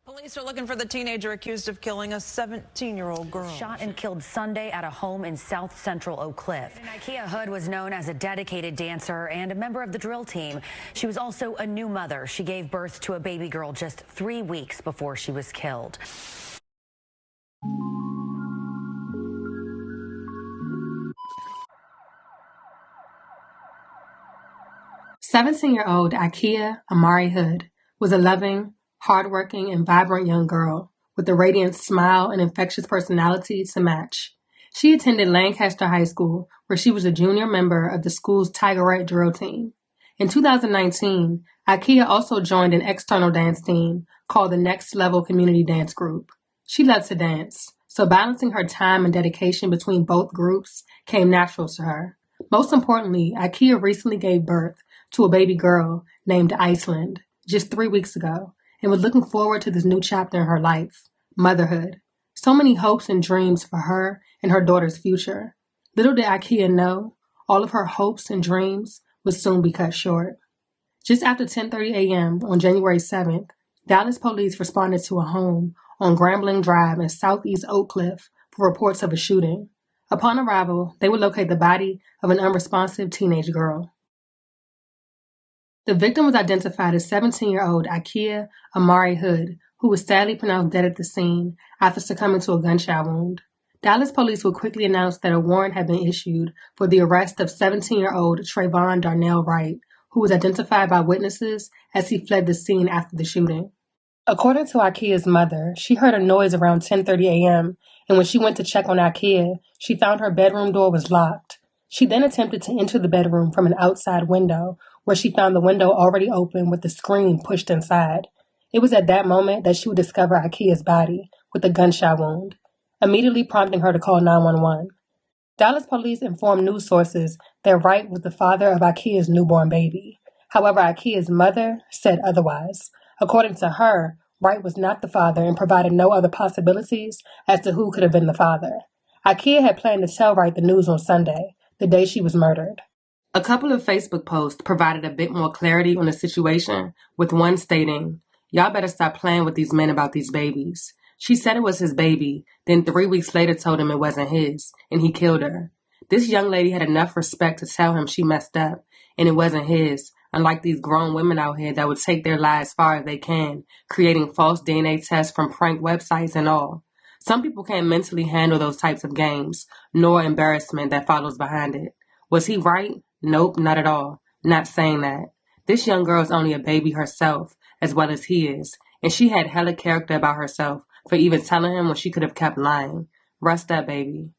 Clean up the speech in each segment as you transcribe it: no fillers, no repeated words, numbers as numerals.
Police are looking for the teenager accused of killing a 17-year-old girl. Shot and killed Sunday at a home in South Central Oak Cliff. Ikea Hood was known as a dedicated dancer and a member of the drill team. She was also a new mother. She gave birth to a baby girl just 3 weeks before she was killed. "17-year-old Ikea Imari Hood was a loving, hardworking, and vibrant young girl with a radiant smile and infectious personality to match. She attended Lancaster High School, where she was a junior member of the school's Tigerette drill team. In 2019, Ikea also joined an external dance team called the Next Level Community Dance Group. She loved to dance, so balancing her time and dedication between both groups came natural to her. Most importantly, Ikea recently gave birth to a baby girl named Iceland just 3 weeks ago, and was looking forward to this new chapter in her life, motherhood. So many hopes and dreams for her and her daughter's future. Little did Ikea know, all of her hopes and dreams would soon be cut short. Just after 10:30 a.m. on January 7th, Dallas police responded to a home on Grambling Drive in southeast Oak Cliff for reports of a shooting. Upon arrival, they would locate the body of an unresponsive teenage girl. The victim was identified as 17-year-old Ikea Imari Hood, who was sadly pronounced dead at the scene after succumbing to a gunshot wound. Dallas police would quickly announce that a warrant had been issued for the arrest of 17-year-old Trayvon Darnell Wright, who was identified by witnesses as he fled the scene after the shooting. According to Ikea's mother, she heard a noise around 10:30 a.m., and when she went to check on Ikea, she found her bedroom door was locked. She then attempted to enter the bedroom from an outside window, where she found the window already open with the screen pushed inside. It was at that moment that she would discover Ikea's body with a gunshot wound, immediately prompting her to call 911. Dallas police informed news sources that Wright was the father of Ikea's newborn baby. However, Ikea's mother said otherwise. According to her, Wright was not the father and provided no other possibilities as to who could have been the father. Ikea had planned to tell Wright the news on Sunday, the day she was murdered. A couple of Facebook posts provided a bit more clarity on the situation, with one stating, "Y'all better stop playing with these men about these babies." She said it was his baby, then 3 weeks later told him it wasn't his, and he killed her. This young lady had enough respect to tell him she messed up, and it wasn't his, unlike these grown women out here that would take their lives far as they can, creating false DNA tests from prank websites and all. Some people can't mentally handle those types of games, nor embarrassment that follows behind it. Was he right? Nope, not at all. Not saying that. This young girl is only a baby herself, as well as he is, and she had hella character about herself for even telling him when she could have kept lying. Rest that baby.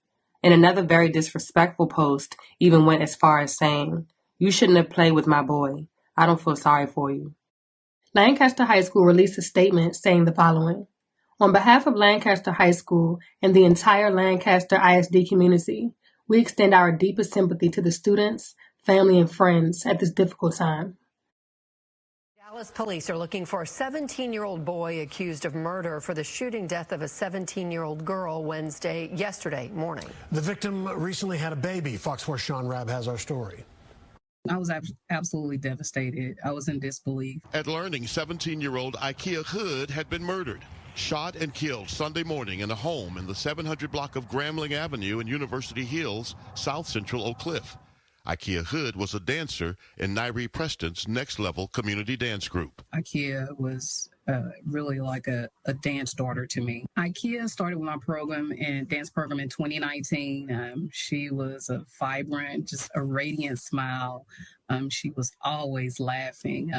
And another very disrespectful post even went as far as saying, "You shouldn't have played with my boy. I don't feel sorry for you." Lancaster High School released a statement saying the following. On behalf of Lancaster High School and the entire Lancaster ISD community, we extend our deepest sympathy to the students, family, and friends at this difficult time. Dallas police are looking for a 17-year-old boy accused of murder for the shooting death of a 17-year-old girl yesterday morning. The victim recently had a baby. Fox 4's Sean Rabb has our story. I was absolutely devastated. I was in disbelief. At learning 17-year-old Ikea Hood had been murdered, shot and killed Sunday morning in a home in the 700 block of Grambling Avenue in University Hills, South Central Oak Cliff. Ikea Hood was a dancer in Nairi Preston's Next Level Community Dance Group. Ikea was really like a dance daughter to me. Ikea started with my dance program in 2019. She was a vibrant, just a radiant smile. She was always laughing.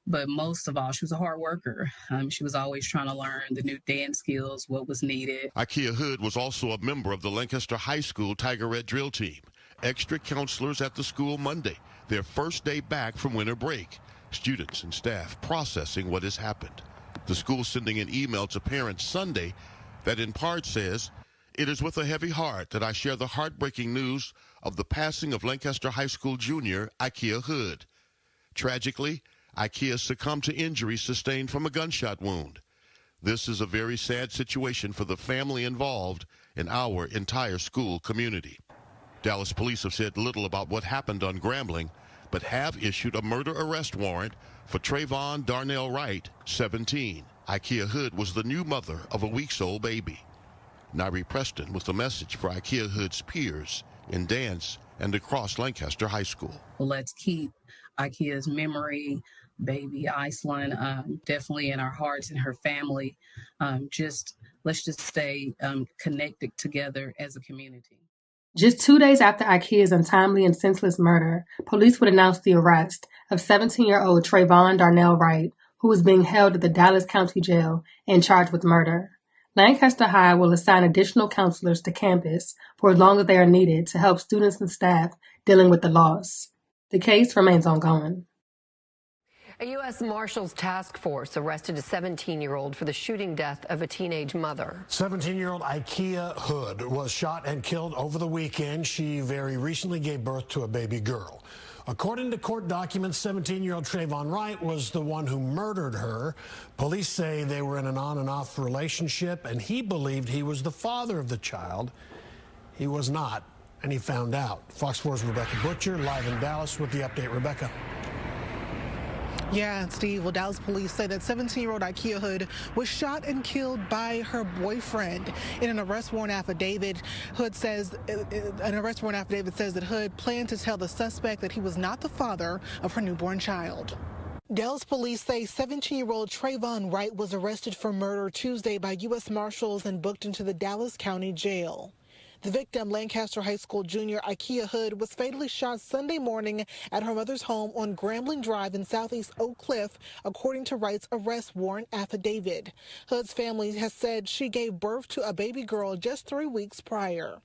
But most of all, she was a hard worker. She was always trying to learn the new dance skills, what was needed. Ikea Hood was also a member of the Lancaster High School Tigerette drill team. Extra counselors at the school Monday, their first day back from winter break. Students and staff processing what has happened. The school sending an email to parents Sunday that in part says, "It is with a heavy heart that I share the heartbreaking news of the passing of Lancaster High School junior Ikea Hood. Tragically, Ikea succumbed to injuries sustained from a gunshot wound. This is a very sad situation for the family involved and our entire school community." Dallas police have said little about what happened on Grambling, but have issued a murder arrest warrant for Trayvon Darnell Wright, 17. Ikea Hood was the new mother of a weeks-old baby. Nairi Preston with the message for Ikea Hood's peers in dance and across Lancaster High School. Let's keep Ikea's memory, baby Iceland, definitely in our hearts and her family. Let's just stay connected together as a community. Just 2 days after Ikea's untimely and senseless murder, police would announce the arrest of 17-year-old Trayvon Darnell Wright, who was being held at the Dallas County Jail and charged with murder. Lancaster High will assign additional counselors to campus for as long as they are needed to help students and staff dealing with the loss. The case remains ongoing. A U.S. Marshals task force arrested a 17-year-old for the shooting death of a teenage mother. 17-year-old Ikea Hood was shot and killed over the weekend. She very recently gave birth to a baby girl. According to court documents, 17-year-old Trayvon Wright was the one who murdered her. Police say they were in an on and off relationship, and he believed he was the father of the child. He was not, and he found out. Fox 4's Rebecca Butcher live in Dallas with the update. Rebecca. Yeah, Steve. Well, Dallas police say that 17-year-old Ikea Hood was shot and killed by her boyfriend. In an arrest warrant affidavit, says that Hood planned to tell the suspect that he was not the father of her newborn child. Dallas police say 17-year-old Trayvon Wright was arrested for murder Tuesday by U.S. Marshals and booked into the Dallas County Jail. The victim, Lancaster High School junior Ikea Hood, was fatally shot Sunday morning at her mother's home on Grambling Drive in southeast Oak Cliff, according to Wright's arrest warrant affidavit. Hood's family has said she gave birth to a baby girl just 3 weeks prior.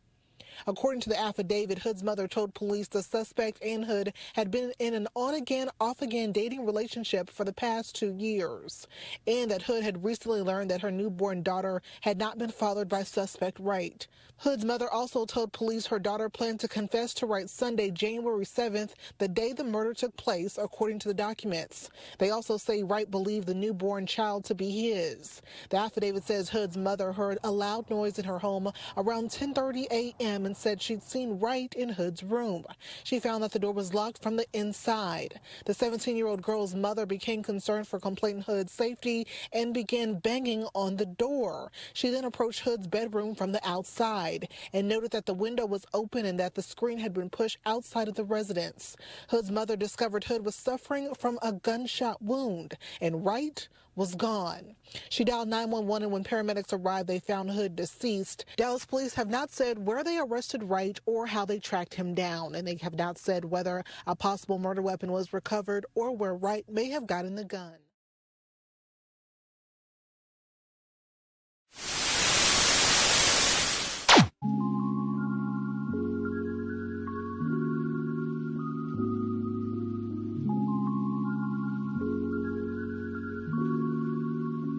According to the affidavit, Hood's mother told police the suspect and Hood had been in an on-again, off-again dating relationship for the past 2 years, and that Hood had recently learned that her newborn daughter had not been fathered by suspect Wright. Hood's mother also told police her daughter planned to confess to Wright Sunday, January 7th, the day the murder took place, according to the documents. They also say Wright believed the newborn child to be his. The affidavit says Hood's mother heard a loud noise in her home around 10:30 a.m. and said she'd seen Wright in Hood's room. She found that the door was locked from the inside. The 17-year-old girl's mother became concerned for complainant Hood's safety and began banging on the door. She then approached Hood's bedroom from the outside and noted that the window was open and that the screen had been pushed outside of the residence. Hood's mother discovered Hood was suffering from a gunshot wound and Wright was gone. She dialed 911, and when paramedics arrived, they found Hood deceased. Dallas police have not said where they arrested Wright or how they tracked him down, and they have not said whether a possible murder weapon was recovered or where Wright may have gotten the gun.